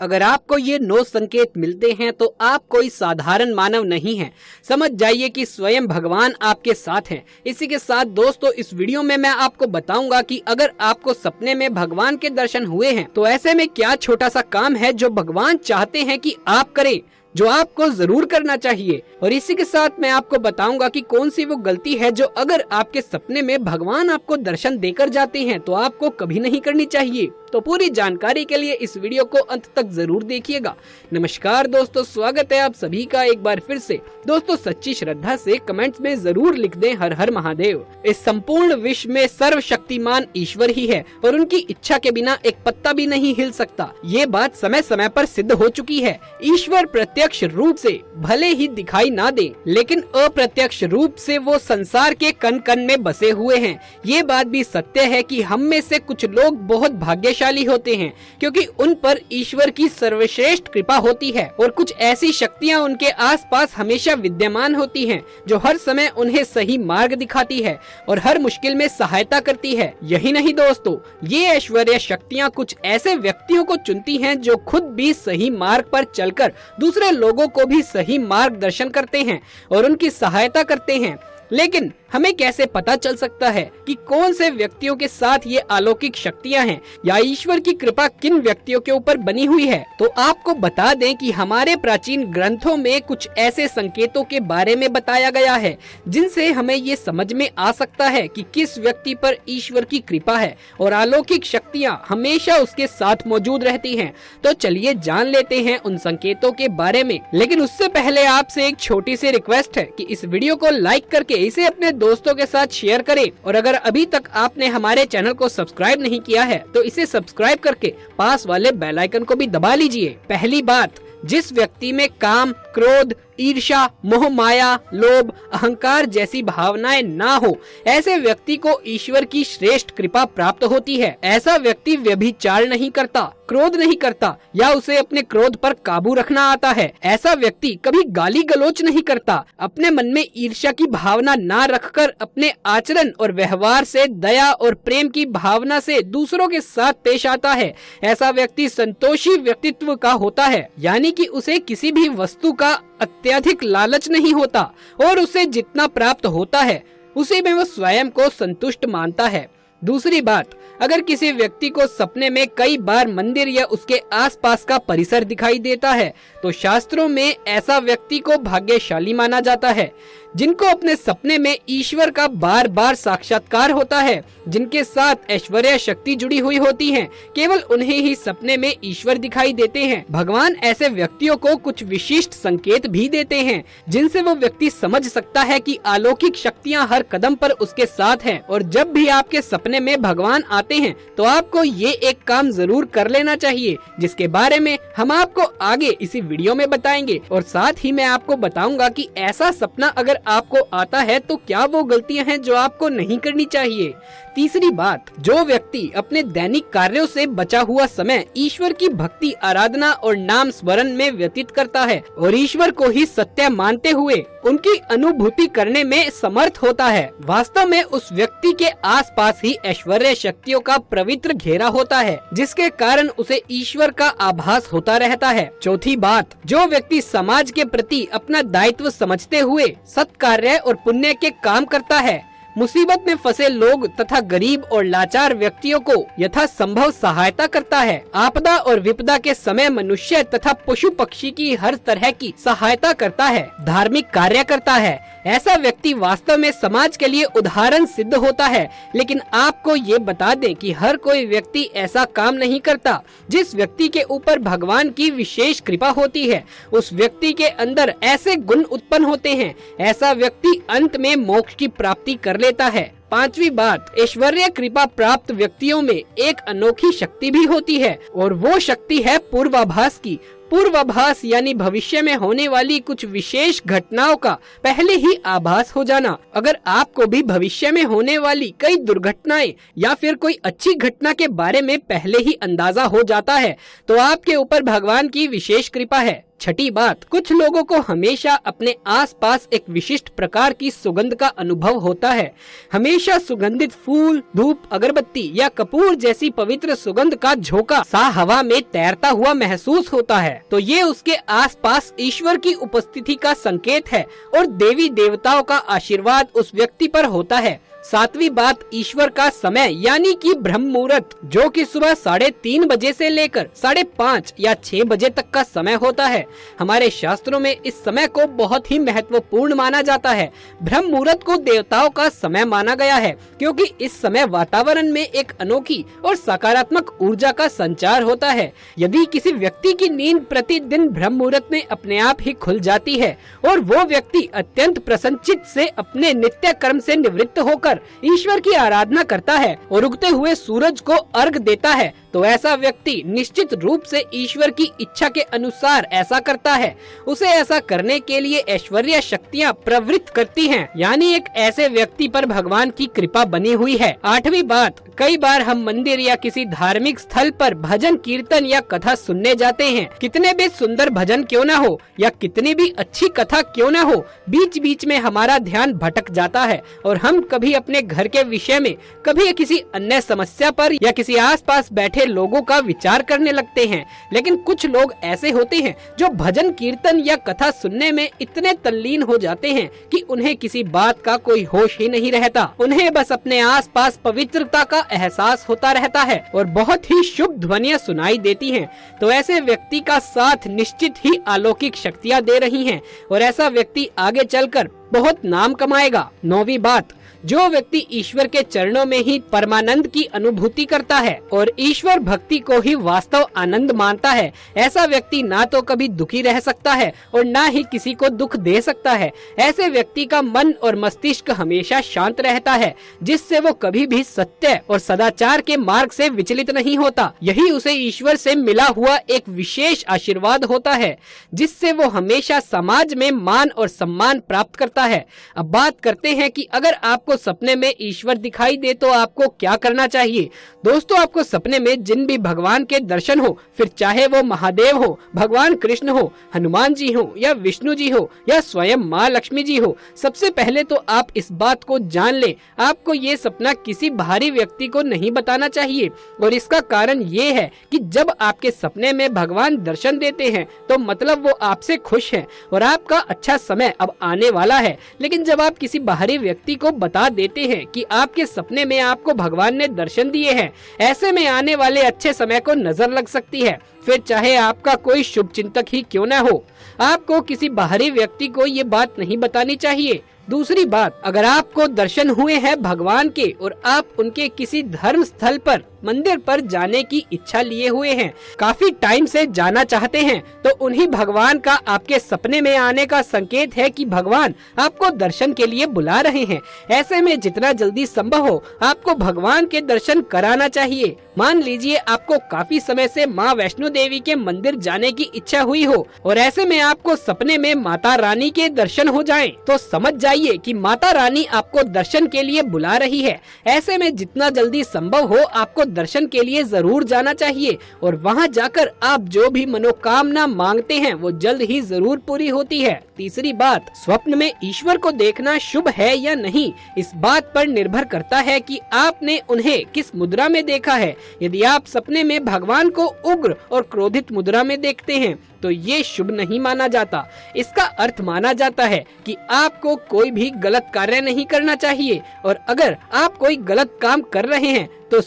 अगर आपको ये 9 संकेत मिलते हैं तो आप कोई साधारण मानव नहीं हैं। समझ जाइए कि स्वयं भगवान आपके साथ हैं। इसी के साथ दोस्तों, इस वीडियो में मैं आपको बताऊंगा कि अगर आपको सपने में भगवान के दर्शन हुए हैं तो ऐसे में क्या छोटा सा काम है जो भगवान चाहते हैं कि आप करें, जो आपको जरूर करना चाहिए। और इसी के साथ मैं आपको बताऊंगा कि कौन सी वो गलती है जो अगर आपके सपने में भगवान आपको दर्शन देकर जाते हैं तो आपको कभी नहीं करनी चाहिए। तो पूरी जानकारी के लिए इस वीडियो को अंत तक जरूर देखिएगा। नमस्कार दोस्तों, स्वागत है आप सभी का एक बार फिर से। दोस्तों, सच्ची श्रद्धा से कमेंट्स में जरूर लिख दें हर हर महादेव। इस संपूर्ण विश्व में सर्वशक्तिमान ईश्वर ही है और उनकी इच्छा के बिना एक पत्ता भी नहीं हिल सकता। ये बात समय समय पर सिद्ध हो चुकी है। ईश्वर प्रत्यक्ष रूप से भले ही दिखाई ना दे, लेकिन अप्रत्यक्ष रूप से वो संसार के कण कण में बसे हुए हैं। ये बात भी सत्य है कि हम में से कुछ लोग बहुत भाग्यशाली होते हैं क्योंकि उन पर ईश्वर की सर्वश्रेष्ठ कृपा होती है और कुछ ऐसी शक्तियां उनके आसपास हमेशा विद्यमान होती हैं जो हर समय उन्हें सही मार्ग दिखाती है और हर मुश्किल में सहायता करती है। यही नहीं दोस्तों, ये ऐश्वर्य शक्तियां कुछ ऐसे व्यक्तियों को चुनती हैं जो खुद भी सही मार्ग पर चलकर दूसरे लोगों को भी सही मार्गदर्शन करते हैं और उनकी सहायता करते हैं। लेकिन हमें कैसे पता चल सकता है कि कौन से व्यक्तियों के साथ ये अलौकिक शक्तियां हैं या ईश्वर की कृपा किन व्यक्तियों के ऊपर बनी हुई है? तो आपको बता दें कि हमारे प्राचीन ग्रंथों में कुछ ऐसे संकेतों के बारे में बताया गया है जिनसे हमें ये समझ में आ सकता है कि किस व्यक्ति पर ईश्वर की कृपा है और अलौकिक शक्तियां हमेशा उसके साथ मौजूद रहती हैं। तो चलिए जान लेते हैं उन संकेतों के बारे में। लेकिन उससे पहले आपसे एक छोटी सी रिक्वेस्ट है कि इस वीडियो को लाइक करके इसे अपने दोस्तों के साथ शेयर करें और अगर अभी तक आपने हमारे चैनल को सब्सक्राइब नहीं किया है तो इसे सब्सक्राइब करके पास वाले बेल आइकन को भी दबा लीजिए। पहली बात, जिस व्यक्ति में काम, क्रोध, ईर्ष्या, मोह माया, लोभ, अहंकार जैसी भावनाएं ना हो, ऐसे व्यक्ति को ईश्वर की श्रेष्ठ कृपा प्राप्त होती है। ऐसा व्यक्ति व्यभिचार नहीं करता, क्रोध नहीं करता या उसे अपने क्रोध पर काबू रखना आता है। ऐसा व्यक्ति कभी गाली गलौच नहीं करता, अपने मन में ईर्ष्या की भावना ना रखकर अपने आचरण और व्यवहार से दया और प्रेम की भावना से दूसरों के साथ पेश आता है। ऐसा व्यक्ति संतोषी व्यक्तित्व का होता है, यानी कि उसे किसी भी वस्तु का अत्यधिक लालच नहीं होता और उसे जितना प्राप्त होता है उसी में वो स्वयं को संतुष्ट मानता है। दूसरी बात, अगर किसी व्यक्ति को सपने में कई बार मंदिर या उसके आसपास का परिसर दिखाई देता है तो शास्त्रों में ऐसा व्यक्ति को भाग्यशाली माना जाता है। जिनको अपने सपने में ईश्वर का बार बार साक्षात्कार होता है, जिनके साथ ऐश्वर्य शक्ति जुड़ी हुई होती है, केवल उन्हें ही सपने में ईश्वर दिखाई देते हैं। भगवान ऐसे व्यक्तियों को कुछ विशिष्ट संकेत भी देते हैं जिनसे वो व्यक्ति समझ सकता है कि अलौकिक शक्तियां हर कदम पर उसके साथ हैं। और जब भी आपके सपने में भगवान आते हैं तो आपको ये एक काम जरूर कर लेना चाहिए जिसके बारे में हम आपको आगे इसी वीडियो में बताएंगे। और साथ ही मैं आपको बताऊंगा कि ऐसा सपना अगर आपको आता है तो क्या वो गलतियां हैं जो आपको नहीं करनी चाहिए। तीसरी बात, जो व्यक्ति अपने दैनिक कार्यों से बचा हुआ समय ईश्वर की भक्ति, आराधना और नाम स्मरण में व्यतीत करता है और ईश्वर को ही सत्य मानते हुए उनकी अनुभूति करने में समर्थ होता है, वास्तव में उस व्यक्ति के आसपास ही ऐश्वर्य शक्तियों का पवित्र घेरा होता है जिसके कारण उसे ईश्वर का आभास होता रहता है। चौथी बात, जो व्यक्ति समाज के प्रति अपना दायित्व समझते हुए सत्कार्य और पुण्य के काम करता है, मुसीबत में फंसे लोग तथा गरीब और लाचार व्यक्तियों को यथासंभव सहायता करता है, आपदा और विपदा के समय मनुष्य तथा पशु पक्षी की हर तरह की सहायता करता है, धार्मिक कार्य करता है, ऐसा व्यक्ति वास्तव में समाज के लिए उदाहरण सिद्ध होता है। लेकिन आपको ये बता दें कि हर कोई व्यक्ति ऐसा काम नहीं करता। जिस व्यक्ति के ऊपर भगवान की विशेष कृपा होती है उस व्यक्ति के अंदर ऐसे गुण उत्पन्न होते हैं, ऐसा व्यक्ति अंत में मोक्ष की प्राप्ति कर लेता है। पांचवी बात, ऐश्वर्य कृपा प्राप्त व्यक्तियों में एक अनोखी शक्ति भी होती है और वो शक्ति है पूर्वाभास की। पूर्वाभास यानी भविष्य में होने वाली कुछ विशेष घटनाओं का पहले ही आभास हो जाना। अगर आपको भी भविष्य में होने वाली कई दुर्घटनाएं या फिर कोई अच्छी घटना के बारे में पहले ही अंदाजा हो जाता है तो आपके ऊपर भगवान की विशेष कृपा है। छठी बात, कुछ लोगों को हमेशा अपने आसपास एक विशिष्ट प्रकार की सुगंध का अनुभव होता है। हमेशा सुगंधित फूल, धूप, अगरबत्ती या कपूर जैसी पवित्र सुगंध का झोंका सा हवा में तैरता हुआ महसूस होता है, तो ये उसके आसपास ईश्वर की उपस्थिति का संकेत है और देवी देवताओं का आशीर्वाद उस व्यक्ति पर होता है। सातवीं बात, ईश्वर का समय यानी कि ब्रह्म मुहूर्त, जो कि सुबह 3:30 बजे से लेकर 5:30 या 6 बजे तक का समय होता है। हमारे शास्त्रों में इस समय को बहुत ही महत्वपूर्ण माना जाता है। ब्रह्म मुहूर्त को देवताओं का समय माना गया है क्योंकि इस समय वातावरण में एक अनोखी और सकारात्मक ऊर्जा का संचार होता है। यदि किसी व्यक्ति की नींद प्रतिदिन ब्रह्म मुहूर्त में अपने आप ही खुल जाती है और वो व्यक्ति अत्यंत प्रसन्नचित्त से अपने नित्य कर्म से निवृत्त होकर ईश्वर की आराधना करता है और उगते हुए सूरज को अर्घ देता है, तो ऐसा व्यक्ति निश्चित रूप से ईश्वर की इच्छा के अनुसार ऐसा करता है। उसे ऐसा करने के लिए ऐश्वर्य शक्तियाँ प्रवृत्त करती हैं, यानी एक ऐसे व्यक्ति पर भगवान की कृपा बनी हुई है। आठवीं बात, कई बार हम मंदिर या किसी धार्मिक स्थल पर भजन, कीर्तन या कथा सुनने जाते हैं। कितने भी सुंदर भजन क्यों न हो या कितनी भी अच्छी कथा क्यों न हो, बीच बीच में हमारा ध्यान भटक जाता है और हम कभी अपने घर के विषय में, कभी किसी अन्य समस्या पर या किसी आसपास बैठे लोगों का विचार करने लगते हैं। लेकिन कुछ लोग ऐसे होते हैं जो भजन, कीर्तन या कथा सुनने में इतने तल्लीन हो जाते हैं कि उन्हें किसी बात का कोई होश ही नहीं रहता। उन्हें बस अपने आसपास पवित्रता का एहसास होता रहता है और बहुत ही शुभ ध्वनियाँ सुनाई देती हैं। तो ऐसे व्यक्ति का साथ निश्चित ही अलौकिक शक्तियाँ दे रही हैं और ऐसा व्यक्ति आगे चलकर बहुत नाम कमाएगा। नौवीं बात, जो व्यक्ति ईश्वर के चरणों में ही परमानंद की अनुभूति करता है और ईश्वर भक्ति को ही वास्तव आनंद मानता है, ऐसा व्यक्ति ना तो कभी दुखी रह सकता है और ना ही किसी को दुख दे सकता है। ऐसे व्यक्ति का मन और मस्तिष्क हमेशा शांत रहता है, जिससे वो कभी भी सत्य और सदाचार के मार्ग से विचलित नहीं होता। यही उसे ईश्वर से मिला हुआ एक विशेष आशीर्वाद होता है, जिससे वो हमेशा समाज में मान और सम्मान प्राप्त करता है। अब बात करते हैं कि अगर आपको सपने में ईश्वर दिखाई दे तो आपको क्या करना चाहिए। दोस्तों, आपको सपने में जिन भी भगवान के दर्शन हो, फिर चाहे वो महादेव हो, भगवान कृष्ण हो, हनुमान जी हो या विष्णु जी हो या स्वयं माँ लक्ष्मी जी हो, सबसे पहले तो आप इस बात को जान ले, आपको ये सपना किसी बाहरी व्यक्ति को नहीं बताना चाहिए। और इसका कारण ये है कि जब आपके सपने में भगवान दर्शन देते हैं तो मतलब वो आपसे खुश है और आपका अच्छा समय अब आने वाला है। लेकिन जब आप किसी बाहरी व्यक्ति को बता देते हैं कि आपके सपने में आपको भगवान ने दर्शन दिए हैं, ऐसे में आने वाले अच्छे समय को नजर लग सकती है। फिर चाहे आपका कोई शुभ चिंतक ही क्यों न हो, आपको किसी बाहरी व्यक्ति को ये बात नहीं बतानी चाहिए। दूसरी बात, अगर आपको दर्शन हुए हैं भगवान के और आप उनके किसी धर्म स्थल पर, मंदिर पर जाने की इच्छा लिए हुए हैं, काफी टाइम से जाना चाहते हैं, तो उन्हीं भगवान का आपके सपने में आने का संकेत है कि भगवान आपको दर्शन के लिए बुला रहे हैं। ऐसे में जितना जल्दी संभव हो आपको भगवान के दर्शन कराना चाहिए। मान लीजिए आपको काफी समय से माँ वैष्णो देवी के मंदिर जाने की इच्छा हुई हो और ऐसे में आपको सपने में माता रानी के दर्शन हो जाएं, तो समझ जाइए कि माता रानी आपको दर्शन के लिए बुला रही है। ऐसे में जितना जल्दी संभव हो आपको दर्शन के लिए जरूर जाना चाहिए और वहां जाकर आप जो भी मनोकामना मांगते हैं वो जल्द ही जरूर पूरी होती है। तीसरी बात, स्वप्न में ईश्वर को देखना शुभ है या नहीं, इस बात पर निर्भर करता है कि आपने उन्हें किस मुद्रा में देखा है। यदि आप सपने में भगवान को उग्र और क्रोधित मुद्रा में देखते हैं तो ये शुभ नहीं माना जाता। इसका अर्थ माना जाता है कि आपको कोई भी गलत कार्य नहीं करना चाहिए और अगर आप कोई गलत काम कर रहे हैं तो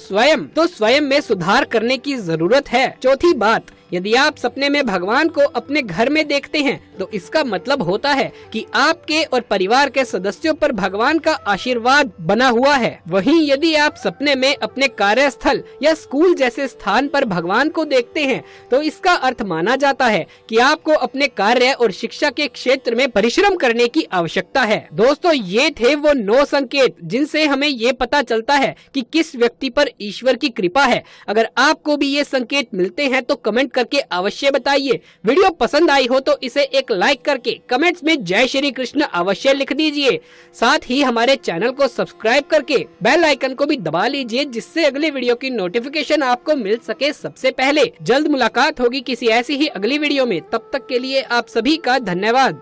स्वयं में सुधार करने की जरूरत है। चौथी बात, यदि आप सपने में भगवान को अपने घर में देखते हैं तो इसका मतलब होता है कि आपके और परिवार के सदस्यों पर भगवान का आशीर्वाद बना हुआ है। वहीं यदि आप सपने में अपने कार्यस्थल या स्कूल जैसे स्थान पर भगवान को देखते हैं तो इसका अर्थ माना जाता है कि आपको अपने कार्य और शिक्षा के क्षेत्र में परिश्रम करने की आवश्यकता है। दोस्तों, ये थे वो 9 संकेत जिनसे हमें ये पता चलता है कि किस व्यक्ति पर ईश्वर की कृपा है। अगर आपको भी ये संकेत मिलते हैं तो कमेंट करके अवश्य बताइए। वीडियो पसंद आई हो तो इसे एक लाइक करके कमेंट्स में जय श्री कृष्ण अवश्य लिख दीजिए। साथ ही हमारे चैनल को सब्सक्राइब करके बेल आइकन को भी दबा लीजिए, जिससे अगले वीडियो की नोटिफिकेशन आपको मिल सके सबसे पहले। जल्द मुलाकात होगी किसी ऐसी ही अगली वीडियो में, तब तक के लिए आप सभी का धन्यवाद।